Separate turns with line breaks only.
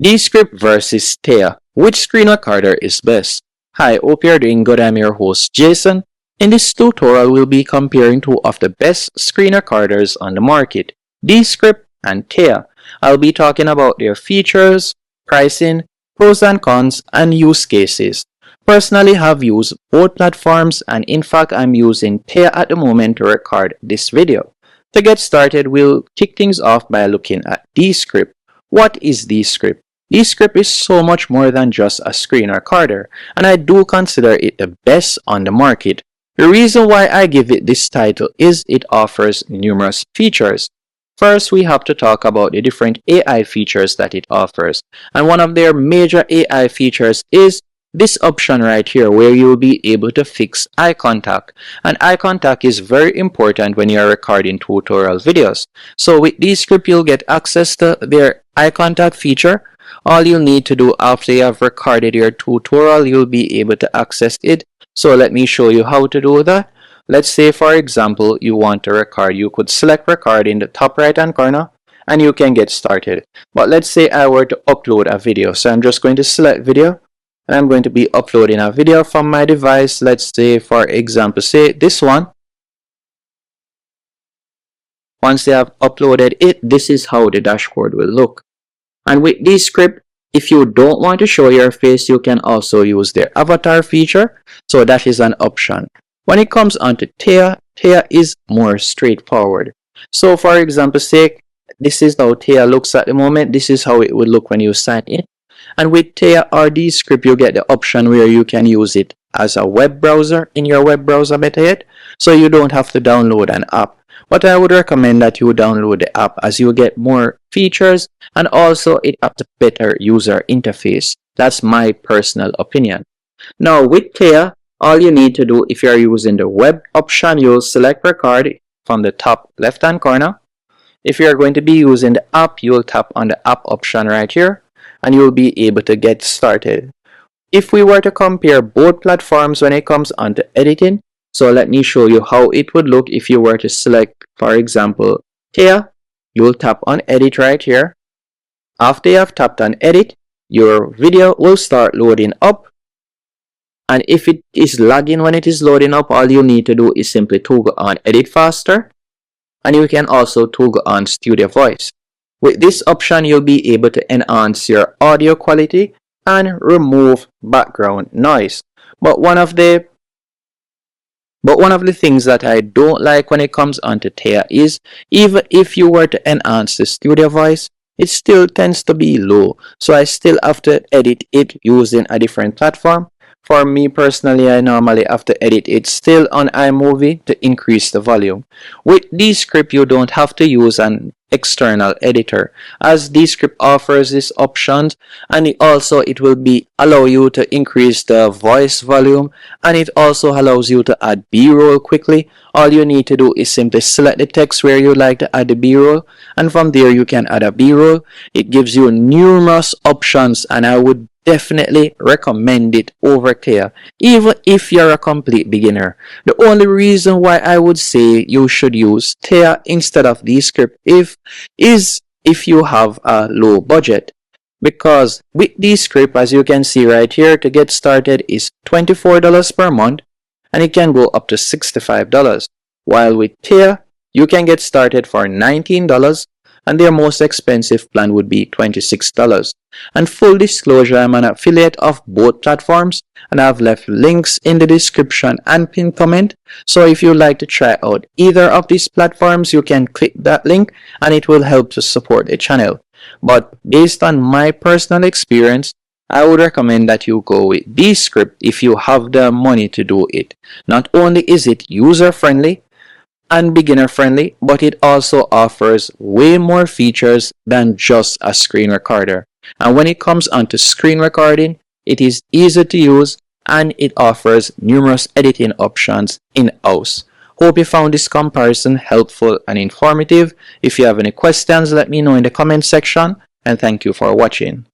Descript versus Tella. Which screen recorder is best? Hi, hope you're doing good. I'm your host Jason. In this tutorial, we'll be comparing two of the best screen recorders on the market, Descript and Tella. I'll be talking about their features, pricing, pros and cons, and use cases. Personally, I've used both platforms, and in fact, I'm using Tella at the moment to record this video. To get started, we'll kick things off by looking at Descript. What is Descript? Descript is so much more than just a screen recorder, and I do consider it the best on the market. The reason why I give it this title is it offers numerous features. First, we have to talk about the different AI features that it offers, and one of their major AI features is this option right here where you'll be able to fix eye contact, and eye contact is very important when you're recording tutorial videos. So with Descript, you'll get access to their eye contact feature. All you need to do after you have recorded your tutorial, you'll be able to access it. So let me show you how to do that. Let's say, for example, you want to record. You could select record in the top right hand corner and you can get started. But let's say I were to upload a video. So I'm just going to select video and I'm going to be uploading a video from my device. Let's say, for example, say this one. Once they have uploaded it, this is how the dashboard will look. And with Descript, if you don't want to show your face, you can also use their avatar feature. So that is an option. When it comes onto Tella, Tella is more straightforward. So for example, say this is how Tella looks at the moment. This is how it would look when you sign in. And with Tella or Descript, you get the option where you can use it as a web browser in your web browser, better yet. So you don't have to download an app. But I would recommend that you download the app as you get more features and also it has a better user interface. That's my personal opinion. Now with Tella, all you need to do if you're using the web option, you'll select record from the top left hand corner. If you're going to be using the app, you'll tap on the app option right here and you'll be able to get started. If we were to compare both platforms when it comes onto editing, so let me show you how it would look if you were to select, for example, Tella. You'll tap on edit right here. After you have tapped on edit, your video will start loading up. And if it is lagging when it is loading up, all you need to do is simply toggle on edit faster. And you can also toggle on studio voice. With this option, you'll be able to enhance your audio quality and remove background noise. But one of the things that I don't like when it comes onto Tella is even if you were to enhance the studio voice, it still tends to be low. So I still have to edit it using a different platform. For me personally, I normally have to edit it still on iMovie to increase the volume. With Descript, you don't have to use an external editor, as Descript offers this option, and it will be allow you to increase the voice volume, and it also allows you to add B-roll quickly. All you need to do is simply select the text where you like to add the B-roll, and from there you can add a B-roll. It gives you numerous options, and I would definitely recommend it over Tella, even if you're a complete beginner. The only reason why I would say you should use Tella instead of Descript is if you have a low budget. Because with Descript, as you can see right here, to get started is $24 per month and it can go up to $65. While with Tella, you can get started for $19 and their most expensive plan would be $26. And full disclosure, I'm an affiliate of both platforms and I've left links in the description and pinned comment. So if you'd like to try out either of these platforms, you can click that link and it will help to support the channel. But based on my personal experience, I would recommend that you go with Descript if you have the money to do it. Not only is it user friendly and beginner friendly, but it also offers way more features than just a screen recorder. And when it comes onto screen recording, it is easy to use and it offers numerous editing options in-house. Hope you found this comparison helpful and informative. If you have any questions, let me know in the comment section, and thank you for watching.